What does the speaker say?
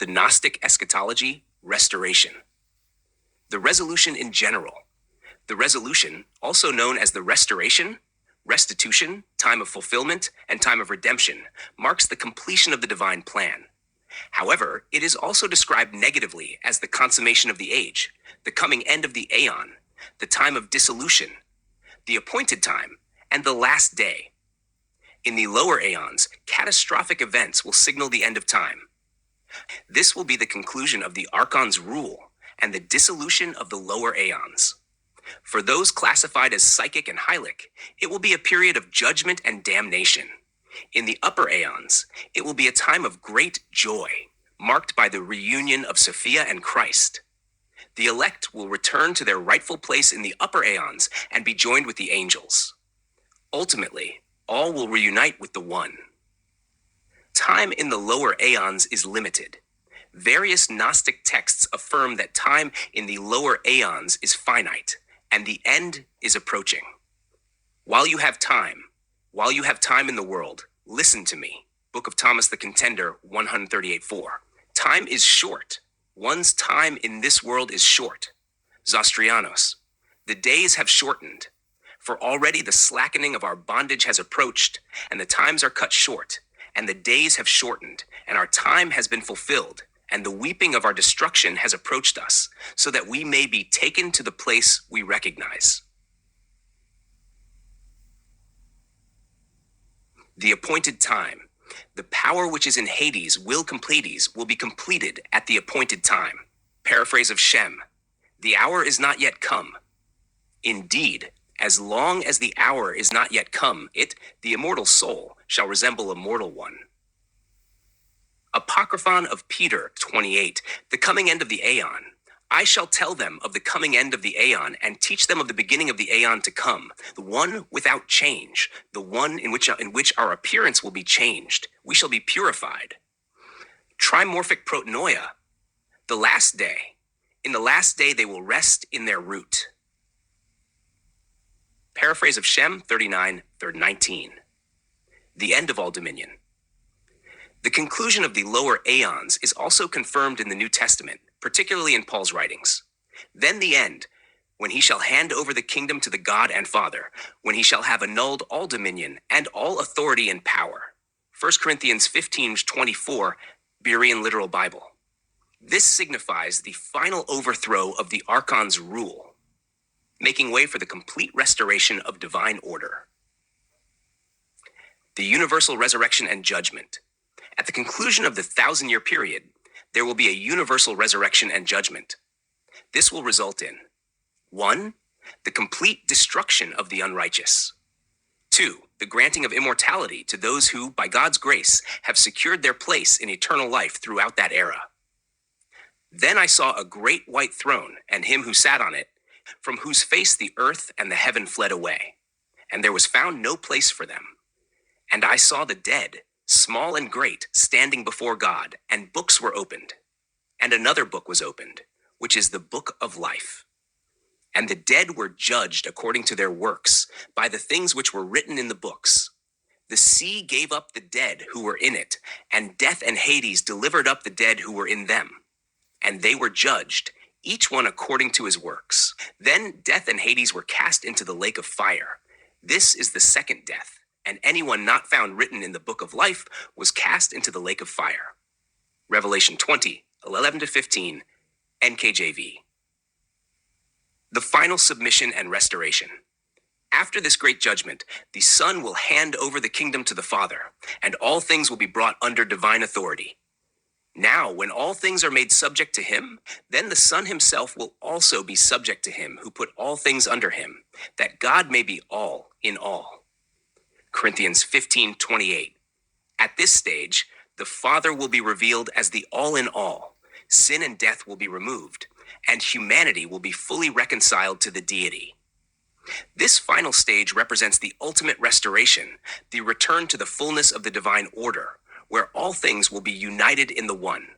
The Gnostic Eschatology, restoration. The resolution in general. The resolution, also known as the restoration, restitution, time of fulfillment, and time of redemption, marks the completion of the divine plan. However, it is also described negatively as the consummation of the age, the coming end of the Aeon, the time of dissolution, the appointed time, and the last day. In the lower Aeons, catastrophic events will signal the end of time. This will be the conclusion of the Archons' rule and the dissolution of the lower Aeons. For those classified as Psychic and Hylic, it will be a period of judgment and damnation. In the Upper Aeons, it will be a time of great joy, marked by the reunion of Sophia and Christ. The elect will return to their rightful place in the Upper Aeons and be joined with the angels. Ultimately, all will reunite with the One. Time in the lower Aeons is limited. Various Gnostic texts affirm that time in the lower Aeons is finite, and the end is approaching. While you have time in the world, listen to me. Book of Thomas the Contender, 138:4. Time is short. One's time in this world is short. Zostrianos. The days have shortened. For already the slackening of our bondage has approached, and the times are cut short, and the days have shortened, and our time has been fulfilled, and the weeping of our destruction has approached us, so that we may be taken to the place we recognize. The appointed time. The power which is in Hades will be completed at the appointed time. Paraphrase of Shem. The hour is not yet come. Indeed, as long as the hour is not yet come, the immortal soul, shall resemble a mortal one. Apocryphon of Peter 28, the coming end of the Aeon. I shall tell them of the coming end of the Aeon and teach them of the beginning of the Aeon to come, the one without change, the one in which our appearance will be changed. We shall be purified. Trimorphic protenoia, the last day. In the last day they will rest in their root. Paraphrase of Shem 39:19. The end of all dominion. The conclusion of the lower Aeons is also confirmed in the New Testament, particularly in Paul's writings. Then the end, when he shall hand over the kingdom to the God and Father, when he shall have annulled all dominion and all authority and power. 1 Corinthians 15:24, Berean Literal Bible. This signifies the final overthrow of the Archons' rule, making way for the complete restoration of divine order. The universal resurrection and judgment. At the conclusion of the 1,000-year period, there will be a universal resurrection and judgment. This will result in 1. The complete destruction of the unrighteous. 2. The granting of immortality to those who, by God's grace, have secured their place in eternal life throughout that era. Then I saw a great white throne, and him who sat on it, from whose face the earth and the heaven fled away, and there was found no place for them. And I saw the dead, small and great, standing before God, and books were opened. And another book was opened, which is the book of life. And the dead were judged according to their works, by the things which were written in the books. The sea gave up the dead who were in it, and death and Hades delivered up the dead who were in them. And they were judged, each one according to his works. Then death and Hades were cast into the lake of fire. This is the second death, and anyone not found written in the book of life was cast into the lake of fire. Revelation 20:11-15, NKJV. The final submission and restoration. After this great judgment, the Son will hand over the kingdom to the Father, and all things will be brought under divine authority. Now, when all things are made subject to him, then the Son himself will also be subject to him who put all things under him, that God may be all in all. Corinthians 15:28. At this stage, the Father will be revealed as the all in all. Sin and death will be removed, and humanity will be fully reconciled to the deity. This final stage represents the ultimate restoration, the return to the fullness of the divine order, where all things will be united in the One.